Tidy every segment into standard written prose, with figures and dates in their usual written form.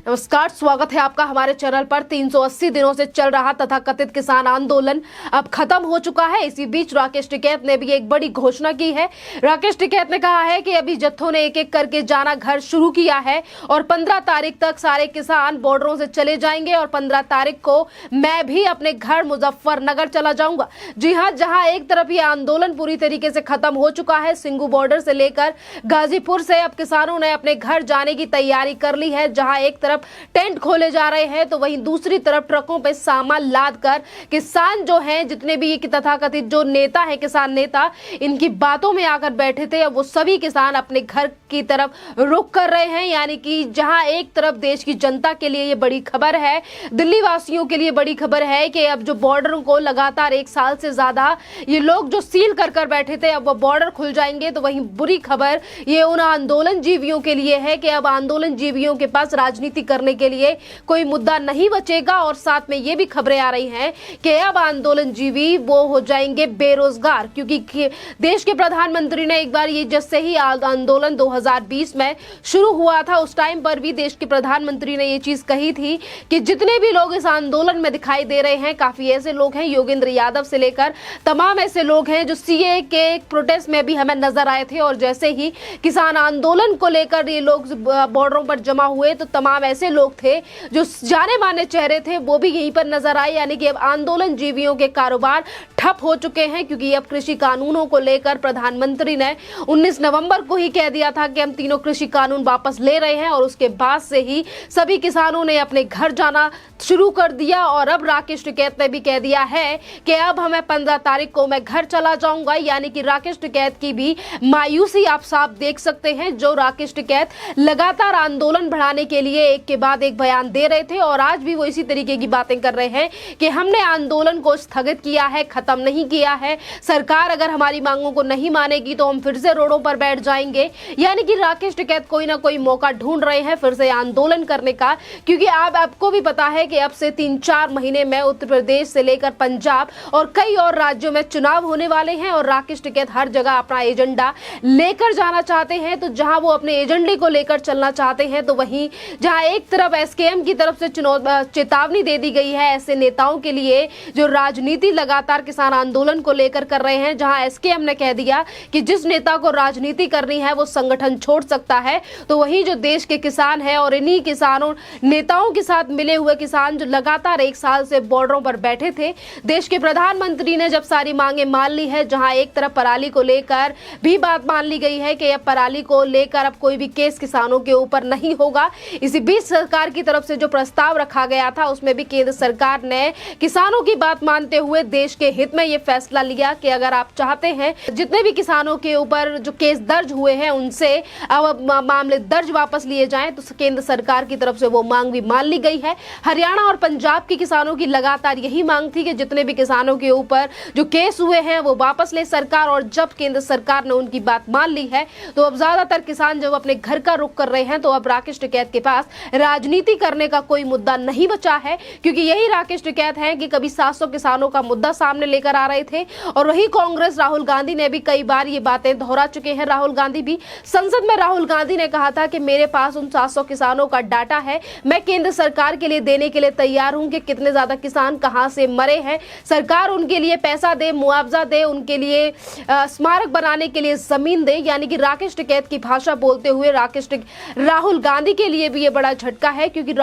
नमस्कार, स्वागत है आपका हमारे चैनल पर। 380 दिनों से चल रहा तथाकथित किसान आंदोलन अब खत्म हो चुका है। इसी बीच राकेश टिकैत ने भी एक बड़ी घोषणा की है। राकेश टिकैत ने कहा है कि अभी जत्थों ने एक एक करके जाना घर शुरू किया है और 15 तारीख तक सारे किसान बॉर्डरों से चले जाएंगे और 15 तारीख को मैं भी अपने घर मुजफ्फरनगर चला जाऊंगा। जी हाँ, जहाँ एक तरफ ये आंदोलन पूरी तरीके से खत्म हो चुका है, सिंगू बॉर्डर से लेकर गाजीपुर से अब किसानों ने अपने घर जाने की तैयारी कर ली है। जहाँ एक तरफ टेंट खोले जा रहे हैं तो वहीं दूसरी तरफ ट्रकों पे सामान लाद कर किसान जो हैं, जितने भी ये तथाकथित जो नेता है, किसान नेता, इनकी बातों में आकर बैठे थे, अब वो सभी किसान अपने घर की तरफ रुख कर रहे हैं। यानी कि जहां एक तरफ देश की जनता के लिए ये बड़ी खबर है, दिल्ली वासियों के लिए बड़ी खबर है कि अब जो बॉर्डरों को लगातार 1 साल से ज्यादा ये लोग जो सील कर बैठे थे, अब वो बॉर्डर खुल जाएंगे। तो वहीं बुरी खबर ये उन आंदोलन जीवियों के लिए है कि अब आंदोलन जीवियों के पास राजनीति करने के लिए कोई मुद्दा नहीं बचेगा। और साथ में ये भी खबरें आ रही हैं कि अब आंदोलन जीवी वो हो जाएंगे बेरोजगार, क्योंकि देश के प्रधानमंत्री ने एक बार ये जैसे ही आंदोलन 2020 में शुरू हुआ था, उस टाइम पर भी देश के प्रधानमंत्री ने ये चीज कही थी कि जितने भी लोग इस आंदोलन में दिखाई दे रहे हैं, काफी ऐसे लोग हैं, योगेंद्र यादव से लेकर तमाम ऐसे लोग हैं जो सीए के प्रोटेस्ट में भी हमें नजर आए थे। और जैसे ही किसान आंदोलन को लेकर ये लोग बॉर्डरों पर जमा हुए तो तमाम ऐसे लोग थे जो जाने माने चेहरे थे वो भी यहीं पर नजर आए। यानी कि अब आंदोलन जीवियों के कारोबार ठप हो चुके हैं, क्योंकि अब कृषि कानूनों को लेकर प्रधानमंत्री ने 19 नवंबर को ही कह दिया था कि हम तीनों कृषि कानून वापस ले रहे हैं। और उसके बाद से ही सभी किसानों ने अपने घर जाना शुरू कर दिया। और अब राकेश टिकैत ने भी कह दिया है कि अब हमें 15 तारीख को मैं घर चला जाऊंगा। यानी कि राकेश टिकैत की भी मायूसी आप साफ देख सकते हैं। जो राकेश टिकैत लगातार आंदोलन बढ़ाने के लिए एक के बाद एक बयान दे रहे थे और आज भी वो इसी तरीके की बातें कर रहे हैं कि हमने आंदोलन को स्थगित किया है, खत्म नहीं किया है। सरकार अगर हमारी मांगों को नहीं मानेगी तो हम फिर से रोडों पर बैठ जाएंगे। यानी कि राकेश टिकैत कोई ना कोई मौका ढूंढ रहे हैं फिर से आंदोलन करने का, क्योंकि आपको भी पता है कि अब से 3-4 महीने में उत्तर प्रदेश से लेकर पंजाब और कई और राज्यों में चुनाव होने वाले हैं और राकेश टिकैत हर जगह अपना एजेंडा लेकर जाना चाहते हैं। तो जहां वो अपने एजेंडे को लेकर चलना चाहते हैं, तो वहीं जहां एक तरफ एसकेएम की तरफ से चेतावनी दे दी गई है ऐसे नेताओं के लिए जो राजनीति लगातार किसान आंदोलन को लेकर कर रहे हैं, जहां एसकेएम ने कह दिया कि जिस नेता को राजनीति करनी है वो संगठन छोड़ सकता है, तो वहीं जो देश के किसान हैं और इन्हीं किसानों नेताओं के साथ मिले हुए किसान जो लगातार 1 साल से बॉर्डरों पर बैठे थे, देश के प्रधानमंत्री ने जब सारी मांगे मान ली है, जहां एक तरफ पराली को लेकर भी बात मान ली गई है कि अब पराली को लेकर अब कोई भी केस किसानों के ऊपर नहीं होगा। इसी बीच सरकार की तरफ से जो प्रस्ताव रखा गया था उसमें भी केंद्र सरकार ने किसानों की बात मानते हुए देश के हित में ये फैसला लिया कि अगर आप चाहते हैं जितने भी किसानों के ऊपर जो केस दर्ज हुए हैं उनसे अब मामले दर्ज वापस लिए जाएं, तो केंद्र सरकार की तरफ से वो मांग भी मान ली गई है। हरियाणा और पंजाब के किसानों की लगातार यही मांग थी कि जितने भी किसानों के ऊपर जो केस हुए हैं वो वापस ले सरकार। और जब केंद्र सरकार ने उनकी बात मान ली है तो अब ज्यादातर किसान जब अपने घर का रुख कर रहे हैं, तो अब राकेश टिकैत के पास राजनीति करने का कोई मुद्दा नहीं बचा है, क्योंकि यही राकेश टिकैत हैं कि कभी 700 किसानों का मुद्दा सामने लेकर आ रहे थे और वही कांग्रेस राहुल गांधी ने भी कई बार ये बातें दोहरा चुके हैं। राहुल गांधी भी संसद में राहुल गांधी ने कहा था कि मेरे पास उन 700 किसानों का डाटा है, मैं केंद्र सरकार के लिए देने के लिए तैयार हूं कि कितने ज्यादा किसान कहां से मरे हैं, सरकार उनके लिए पैसा दे, मुआवजा दे, उनके लिए स्मारक बनाने के लिए जमीन दे। यानी कि राकेश टिकैत की भाषा बोलते हुए राहुल गांधी के लिए भी ये बड़ा झटका है, क्योंकि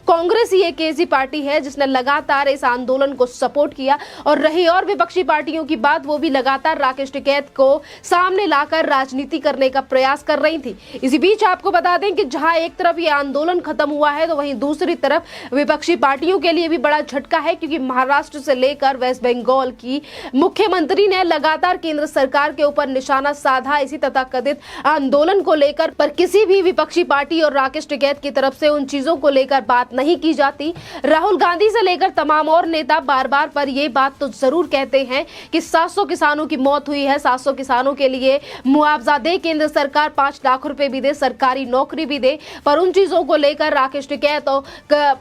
कांग्रेस ही एक ऐसी पार्टी है जिसने लगातार इस आंदोलन को सपोर्ट किया और रही और विपक्षी पार्टियों की बात, वो भी लगातार राकेश टिकैत को सामने लाकर राजनीति करने का प्रयास कर रही थी। इसी बीच आपको बता दें कि जहां एक तरफ ये आंदोलन खत्म हुआ है तो वहीं दूसरी तरफ विपक्षी पार्टियों के लिए भी बड़ा झटका है, क्योंकि महाराष्ट्र से लेकर वेस्ट बंगाल की मुख्यमंत्री ने लगातार केंद्र सरकार के ऊपर निशाना साधा इसी तथाकथित आंदोलन को लेकर, पर किसी भी विपक्षी पार्टी और राकेश टिकैत की तरफ से उन चीजों को लेकर बात नहीं की जाती। राहुल गांधी से लेकर तमाम और नेता बार बार पर ये बात तो जरूर कहते हैं कि 700 किसानों की मौत हुई है, 700 किसानों के लिए मुआवजा दे केंद्र सरकार, 5 लाख रुपए भी दे, सरकारी नौकरी भी दे, पर उन चीजों को लेकर राकेश टिकैत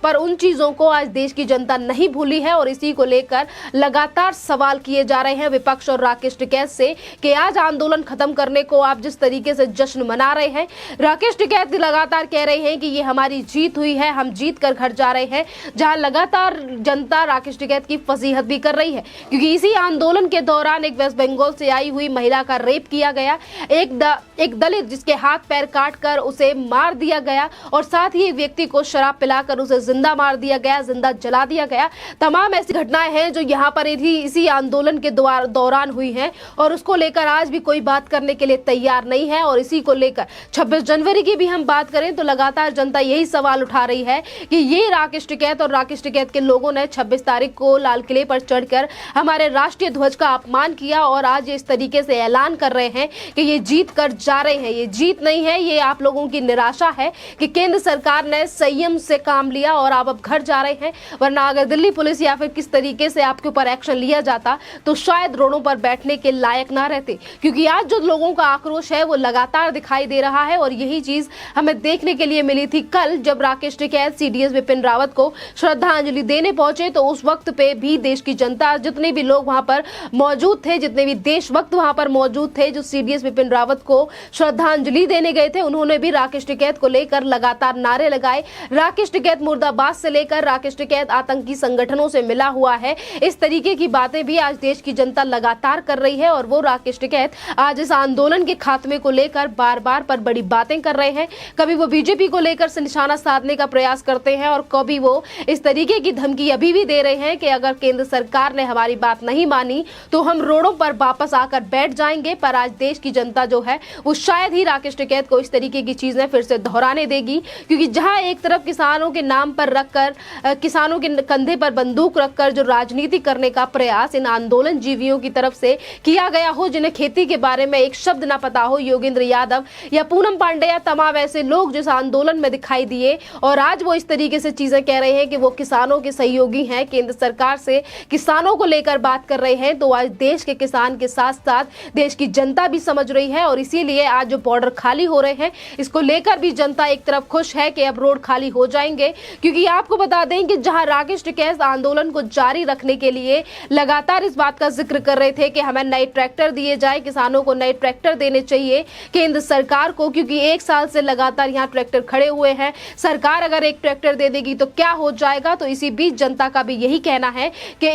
पर उन चीजों को आज देश की जनता नहीं भूली है। और इसी को लेकर लगातार सवाल किए जा रहे हैं विपक्ष और राकेश टिकैत से कि आज आंदोलन खत्म करने को आप जिस तरीके से जश्न मना रहे हैं, राकेश टिकैत लगातार कह रहे हैं कि ये हमारी हमारी जीत हुई है, हम जीत कर घर जा रहे हैं, जहां लगातार जनता राकेश टिकैत की फजीहत भी कर रही है। क्योंकि इसी आंदोलन के दौरान एक वेस्ट बंगाल से आई हुई महिला का रेप किया गया, एक दलित जिसके हाथ पैर काट कर उसे मार दिया गया, और साथ ही एक व्यक्ति को शराब पिलाकर उसे जिंदा मार दिया गया, जिंदा जला दिया गया। तमाम ऐसी घटनाएं हैं जो यहाँ पर इसी आंदोलन के दौरान हुई हैं, और उसको लेकर आज भी कोई बात करने के लिए तैयार नहीं है। और इसी को लेकर 26 जनवरी की भी हम बात करें तो लगातार जनता यही सवाल उठा रही है कि ये राकेश टिकैत और राकेश टिकैत के लोगों ने 26 तारीख को लाल किले पर चढ़कर हमारे राष्ट्रीय ध्वज का अपमान किया, और आज ये इस तरीके से ऐलान कर रहे हैं कि ये जीत कर जा रहे हैं। ये जीत नहीं है, ये आप लोगों की निराशा है कि केंद्र सरकार ने संयम से काम लिया और आप अब घर जा रहे हैं। वरना अगर दिल्ली पुलिस या फिर किस तरीके से आपके ऊपर एक्शन लिया जाता तो शायद रोडों पर बैठने के लायक ना रहते। क्योंकि आज जो लोगों का आक्रोश है वो लगातार दिखाई दे रहा है, और यही चीज हमें देखने के लिए मिली थी कल जब राकेश टिकैत सीडीएस विपिन रावत को श्रद्धांजलि देने पहुंचे। तो उस वक्त पे भी देश की जनता, जितने भी लोग वहां पर मौजूद थे, जितने भी देशभक्त वहां पर मौजूद थे जो सीडीएस विपिन रावत को श्रद्धांजलि देने गए थे, उन्होंने भी राकेश टिकैत को लेकर लगातार नारे लगाए। राकेश टिकैत मुर्दाबाद से लेकर राकेश टिकैत आतंकी संगठनों से मिला हुआ है, इस तरीके की बातें भी आज देश की जनता लगातार कर रही है। और वो राकेश टिकैत आज इस आंदोलन के खात्मे को लेकर बार बार पर बड़ी बातें कर रहे हैं। कभी वो बीजेपी को लेकर निशाना साधने का प्रयास करते हैं, और कभी वो इस तरीके की धमकी अभी भी दे रहे हैं कि अगर केंद्र सरकार ने हमारी बात नहीं मानी तो हम रोडों पर वापस आकर बैठ जाएंगे। पर आज देश की जनता जो है वो शायद ही राकेश टिकैत को इस तरीके की चीजें फिर से दोहराने देगी। क्योंकि जहां एक तरफ किसानों के नाम पर रखकर, किसानों के कंधे पर बंदूक रखकर जो राजनीति करने का प्रयास इन आंदोलन जीवियों की तरफ से किया गया हो, जिन्हें खेती के बारे में एक शब्द ना पता हो, योगेंद्र यादव या पूनम पांडे या तमाम ऐसे लोग जिस आंदोलन में दिखाई दिए, और आज वो इस तरीके से चीजें कह रहे हैं कि वो किसानों के सहयोगी हैं, केंद्र सरकार से किसानों को लेकर बात कर रहे हैं। तो आज देश के किसान के साथ साथ देश की जनता भी समझ रही है, और इसीलिए आज जो बॉर्डर खाली हो रहे हैं इसको लेकर भी जनता एक तरफ खुश है कि अब रोड खाली हो जाएंगे। क्योंकि आपको बता दें कि जहां राकेश टिकैत आंदोलन को जारी रखने के लिए लगातार इस बात का जिक्र कर रहे थे कि हमें नए ट्रैक्टर दिए जाए, किसानों को नए ट्रैक्टर देने चाहिए केंद्र सरकार को, क्योंकि एक साल से लगातार यहाँ ट्रैक्टर खड़े हुए हैं, सरकार अगर एक ट्रैक्टर दे देगी तो क्या हो जाएगा। तो इसी बीच जनता का भी यही कहना है कि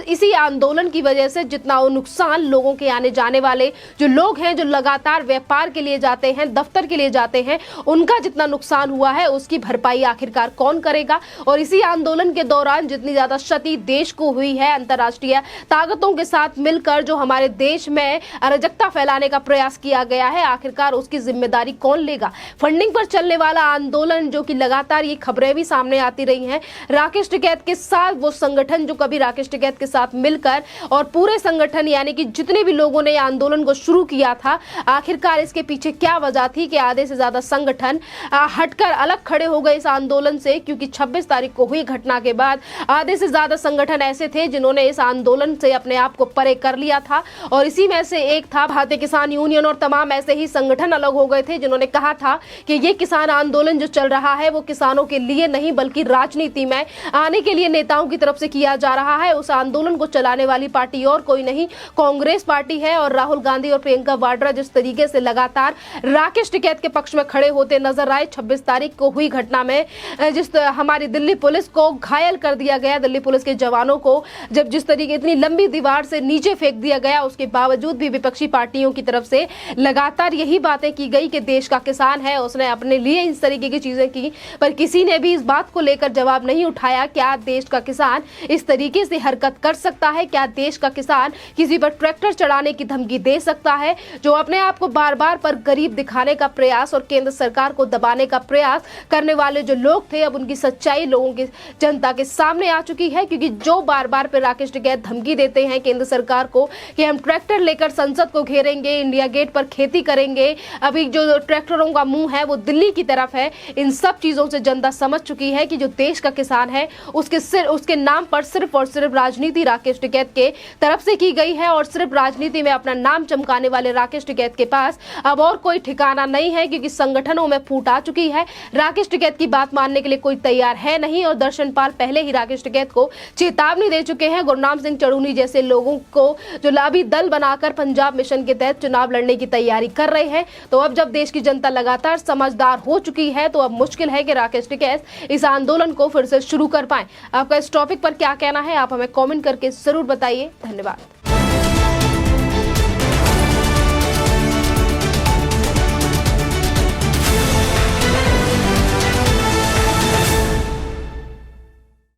इसी आंदोलन की वजह से जितना नुकसान लोगों के आने जाने वाले जो लोग हैं, जो लगातार व्यापार के लिए जाते हैं, दफ्तर के लिए जाते हैं, उनका जितना नुकसान हुआ है उसकी भरपाई आखिरकार कौन करेगा। और इसी आंदोलन के दौरान जितनी ज्यादा क्षति देश को हुई है, अंतर्राष्ट्रीय ताकतों के साथ मिलकर जो हमारे देश में अराजकता फैलाने का प्रयास किया गया है, आखिरकार उसकी जिम्मेदारी कौन लेगा। फंडिंग पर चलने वाला आंदोलन जो कि लगातार ये खबरें भी सामने आती रही हैं, राकेश टिकैत के साथ वो संगठन जो कभी राकेश टिकैत के साथ मिलकर और पूरे संगठन यानी कि जितने भी लोगों ने आंदोलन को शुरू किया था, आखिरकार इसके पीछे क्या वजह थी कि आधे से ज्यादा संगठन हटकर अलग खड़े हो गए इस आंदोलन से। क्योंकि 26 तारीख को हुई घटना के बाद आधे से ज्यादा संगठन ऐसे थे जिन्होंने इस आंदोलन से अपने आप को परे कर लिया था, और इसी में से एक था भारतीय किसान यूनियन, और तमाम ऐसे ही संगठन अलग हो गए थे जिन्होंने कहा था कि ये किसान आंदोलन जो चल रहा है वो किसानों के लिए नहीं बल्कि राजनीति में आने के लिए नेताओं की तरफ से किया जा रहा है। उस आंदोलन को चलाने वाली पार्टी और कोई नहीं, कांग्रेस पार्टी है। और राहुल गांधी और प्रियंका वाड्रा जिस तरीके से लगातार राकेश टिकैत के पक्ष में खड़े होते नजर आए, 26 तारीख को हुई घटना में हमारी दिल्ली पुलिस को घायल कर दिया गया, दिल्ली पुलिस के जवानों को जब जिस तरीके इतनी लंबी दीवार से नीचे फेंक दिया गया, उसके बावजूद भी विपक्षी पार्टियों की तरफ से लगातार यही बातें की गई कि देश का किसान है, उसने अपने लिए इस तरीके की चीजें की, पर किसी ने भी इस बात को लेकर जवाब नहीं उठाया। क्या देश का किसान इस तरीके से हरकत कर सकता है? क्या देश का किसान किसी पर ट्रैक्टर चढ़ाने की धमकी दे सकता है? जो अपने आप को बार बार पर गरीब दिखाने का प्रयास और केंद्र सरकार को दबाने का प्रयास करने वाले जो लोग थे, अब उनकी सच्चाई लोगों की जनता के सामने आ चुकी है। क्योंकि जो बार बार पर राकेश टिकैत धमकी देते हैं केंद्र सरकार को कि हम ट्रैक्टर लेकर संसद को घेरेंगे, इंडिया गेट पर खेती करेंगे, अभी जो ट्रैक्टरों का मुंह है वो दिल्ली की तरफ है, इन सब चीजों से जनता समझ चुकी है कि जो देश का किसान है उसके नाम पर सिर्फ और सिर्फ राजनीति राकेश टिकैत के तरफ से की गई है, और सिर्फ राजनीति में अपना नाम चमकाने वाले राकेश टिकैत के पास अब और कोई ठिकाना नहीं है। क्योंकि संगठनों में फूट आ चुकी है, राकेश टिकैत की बात मानने के लिए कोई तैयार है नहीं, और दर्शन पाल पहले ही राकेश टिकैत को चेतावनी दे चुके हैं। गुरनाम सिंह चढ़ूनी जैसे लोगों को जो अभी दल बनाकर पंजाब मिशन के तहत चुनाव लड़ने की तैयारी कर रहे हैं, तो अब जब देश की जनता लगातार समझदार हो चुकी है, तो अब मुश्किल है कि राकेश टिकैत इस आंदोलन को फिर से शुरू कर पाए। आपका इस टॉपिक पर क्या कहना है, आप हमें कमेंट करके जरूर बताइए। धन्यवाद।